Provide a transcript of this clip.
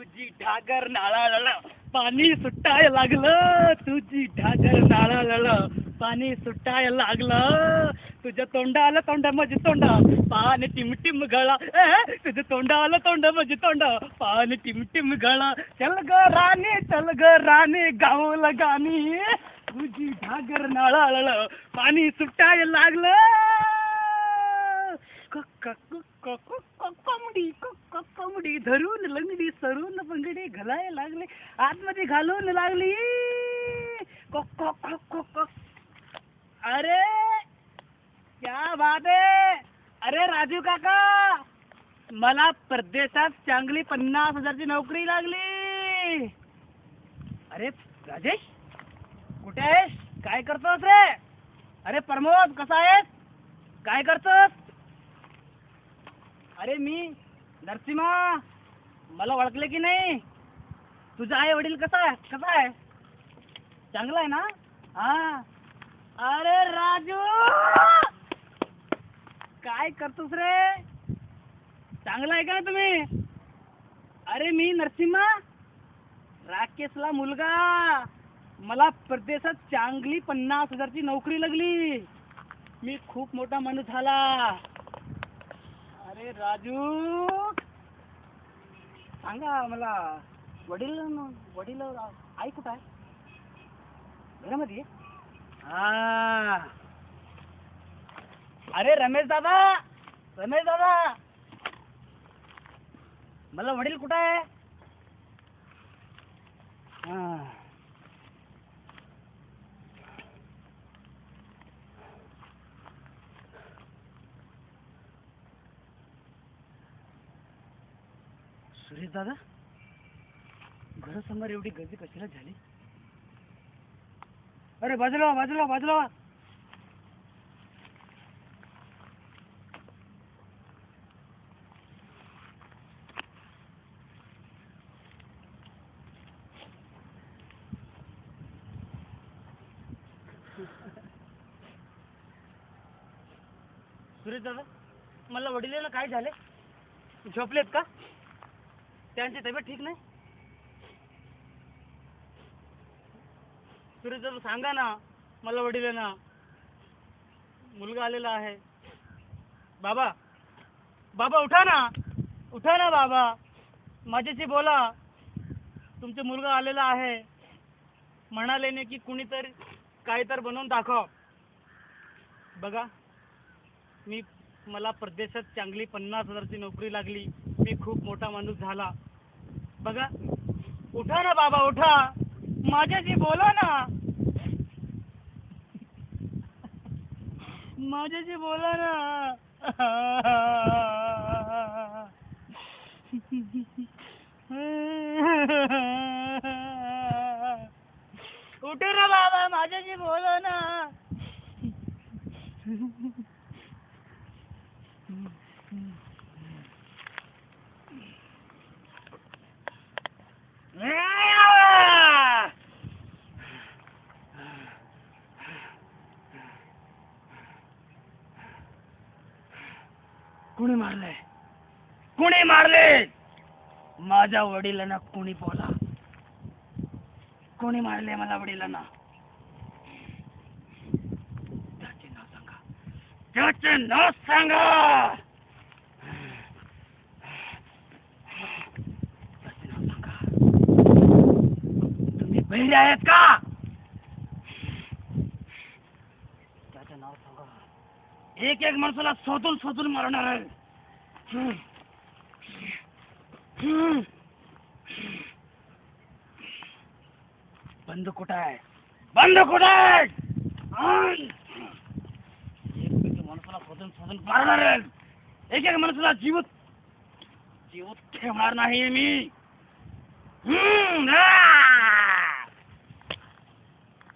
तुझी ढागर नाळाला पाणी सुटाय लागलं, तुझी ढागर नाळाला पाणी सुटाय लागलं, तुझ्या तोंडाला तोंड माझी तोंड पान टिमटिम गळा, तुझ्या तोंडाला तोंड माझी तोंड पान टिमटिम गळा, चल ग राणी गावला गाणी, तुझी ढागर नाळाला पाणी सुटाय लागलं. कोंबडी धरून लंगडी सरून पंगडी घालाय लागले, आतमध्ये घालून लागली. अरे क्या बात है. अरे राजू काका, मला परदेशात चांगली 50,000ची नोकरी लागली. अरे राजेश, कुठे आहेस? काय करतोस रे? अरे प्रमोद, कसा आहेस? काय करतोस? अरे मी नरसिंहा, मला ओळखले की नाही? तुझा आई वडील कसा आहे? चांगला आहे ना? हा. अरे राजू, काय करतोस रे? चांगला आहे का तुम्ही? अरे मी नरसिंहा, राकेशला मुलगा. मला परदेशात चांगली 50,000ची नोकरी लागली. मी खूप मोठा माणूस झाला. अरे राजू, सांगा मला, वडील आई कुठं आहे? घरामध्ये? हा. अरे रमेश दादा, मला वडील कुठं आहे? हा. सुरेश दादा, घरासमोर एवढी गर्दी कशाला झाली? अरे बाजूला. सुरेश दादा, मला वडिलांना काय झाले? झोपलेत का? त्यांची तब्येत ठीक नाही? सुरेश दादा सांगा ना, मला वडिलांना मुलगा आलेला आहे. बाबा उठा ना बाबा, माझ्याशी बोला. तुमचा मुलगा आलेला आहे. म्हणाले ने की कुणीतरी काही तर बनवून दाखव. बघा, मला परदेशात चांगली 50,000ची नोकरी लागली. मी खूप मोठा माणूस झाला. बघा, उठा ना बाबा, उठा, माझ्याशी बोला ना. माझ्याशी बोला ना. उठे ना बाबा, माझ्याशी बोला ना. कुणी मारले? माझ्या वडिलांना कुणी बोला. कोणी मारले मला वडिलांना? त्याचे नाव सांगा. तुम्ही बहिरे आहेत का? त्याचं नाव सांगा. एक माणसाला शोधून मारणार आहे. बंद कुठं आहे? एक माणसाला शोधून मारणार आहे. एक माणसाला जीवित ठेवणार नाही मी.